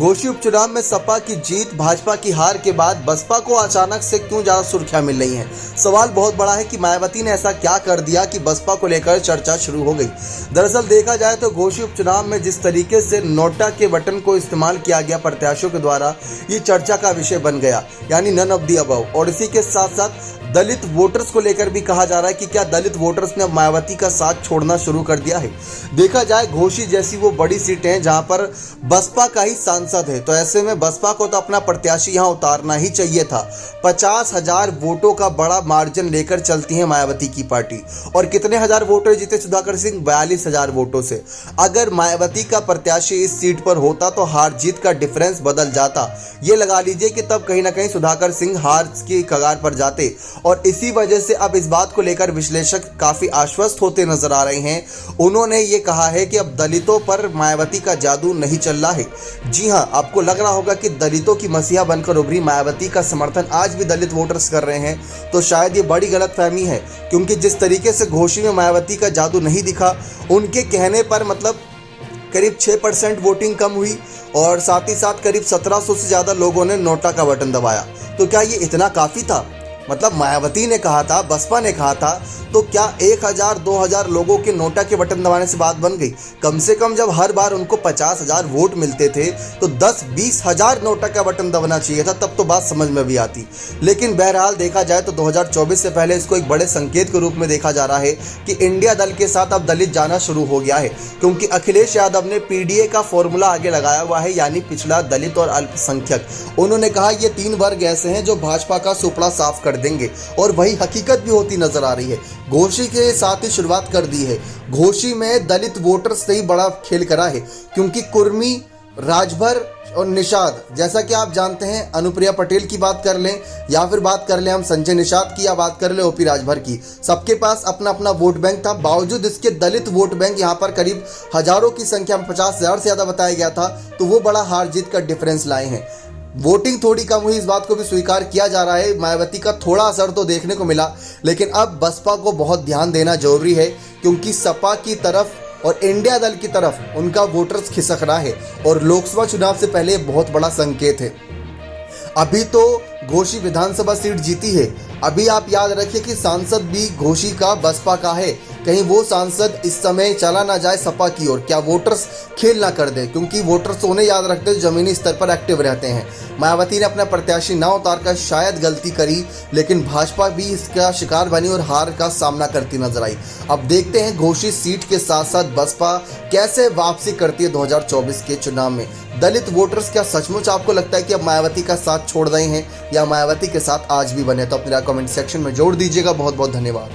घोसी उपचुनाव में सपा की जीत, भाजपा की हार के बाद बसपा को अचानक से क्यों ज्यादा सुर्खियां मिल रही हैं? सवाल बहुत बड़ा है कि मायावती ने ऐसा क्या कर दिया कि बसपा को लेकर चर्चा शुरू हो गई। दरअसल देखा जाए तो घोसी उपचुनाव में जिस तरीके से नोटा के बटन को इस्तेमाल किया गया प्रत्याशियों के द्वारा, ये चर्चा का विषय बन गया, यानी नन ऑफ दी अबव। और इसी के साथ साथ दलित वोटर्स को लेकर भी कहा जा रहा है कि क्या दलित वोटर्स ने अब मायावती का साथ छोड़ना शुरू कर दिया है। देखा जाए घोसी जैसी वो बड़ी सीटें हैं जहां पर बसपा का ही सांसद है, तो ऐसे में बसपा को तो अपना प्रत्याशी यहां उतारना ही चाहिए था। 50,000 वोटों का बड़ा मार्जिन लेकर चलती है मायावती की पार्टी। और कितने हजार वोटर जीते सुधाकर सिंह? 42,000 वोटों से। अगर मायावती का प्रत्याशी इस सीट पर होता तो हार जीत का डिफरेंस बदल जाता। ये लगा लीजिए कि तब कहीं ना कहीं सुधाकर सिंह हार की कगार पर जाते। और इसी वजह से अब इस बात को लेकर विश्लेषक काफी आश्वस्त होते नजर आ रहे हैं। उन्होंने ये कहा है कि अब दलितों पर मायावती का जादू नहीं चल रहा है। जी हां, आपको लग रहा होगा कि दलितों की मसीहा बनकर उभरी मायावती का समर्थन आज भी दलित वोटर्स कर रहे हैं, तो शायद ये बड़ी गलतफहमी है। क्योंकि जिस तरीके से घोसी में मायावती का जादू नहीं दिखा, उनके कहने पर मतलब करीब 6% वोटिंग कम हुई और साथ ही साथ करीब 1700 से ज़्यादा लोगों ने नोटा का बटन दबाया। तो क्या ये इतना काफ़ी था? मतलब मायावती ने कहा था, बसपा ने कहा था, तो क्या 1,000-2,000 लोगों के नोटा के बटन दबाने से बात बन गई? कम से कम जब हर बार उनको 50,000 वोट मिलते थे तो 10-20 हजार नोटा का बटन दबाना चाहिए था, तब तो बात समझ में भी आती। लेकिन बहरहाल देखा जाए तो 2024 से पहले इसको एक बड़े संकेत के रूप में देखा जा रहा है कि इंडिया दल के साथ अब दलित जाना शुरू हो गया है। क्योंकि अखिलेश यादव ने पीडीए का फॉर्मूला आगे लगाया हुआ है, यानी पिछड़ा, दलित और अल्पसंख्यक। उन्होंने कहा ये 3 वर्ग ऐसे हैं जो भाजपा का सुपड़ा साफ कर देंगे, और वही हकीकत भी होती नजर आ रही है। घोसी के साथ ही शुरुआत कर दी है। घोसी में दलित वोटर्स से ही बड़ा खेल करा है, क्योंकि कुर्मी, राजभर और निषाद, जैसा कि आप जानते हैं, अनुप्रिया पटेल की बात कर लें या फिर बात कर लें हम संजय निषाद की, या बात कर लें ओपी राजभर की, सबके पास अपना अपना वोट बैंक था। बावजूद इसके दलित वोट बैंक यहाँ पर करीब हजारों की संख्या में 50,000 से ज़्यादा बताया गया था, तो वो बड़ा हार जीत का डिफरेंस लाए हैं। वोटिंग थोड़ी कम हुई, इस बात को भी स्वीकार किया जा रहा है। मायावती का थोड़ा असर तो देखने को मिला, लेकिन अब बसपा को बहुत ध्यान देना जरूरी है, क्योंकि सपा की तरफ और इंडिया दल की तरफ उनका वोटर्स खिसक रहा है, और लोकसभा चुनाव से पहले बहुत बड़ा संकेत है। अभी तो घोसी विधानसभा सीट जीती है, अभी आप याद रखिए कि सांसद भी घोसी का बसपा का है। कहीं वो सांसद इस समय चला ना जाए सपा की ओर, क्या वोटर्स खेल ना कर दे, क्योंकि वोटर्स उन्हें याद रखते हैं जमीनी स्तर पर एक्टिव रहते हैं। मायावती ने अपना प्रत्याशी ना उतारकर शायद गलती करी, लेकिन भाजपा भी इसका शिकार बनी और हार का सामना करती नजर आई। अब देखते हैं घोसी सीट के साथ साथ बसपा कैसे वापसी करती है 2024 के चुनाव में। दलित वोटर्स क्या सचमुच आपको लगता है कि अब मायावती का साथ छोड़ रहे हैं, या मायावती के साथ आज भी बने? तो अपने कमेंट सेक्शन में जोड़ दीजिएगा। बहुत बहुत धन्यवाद।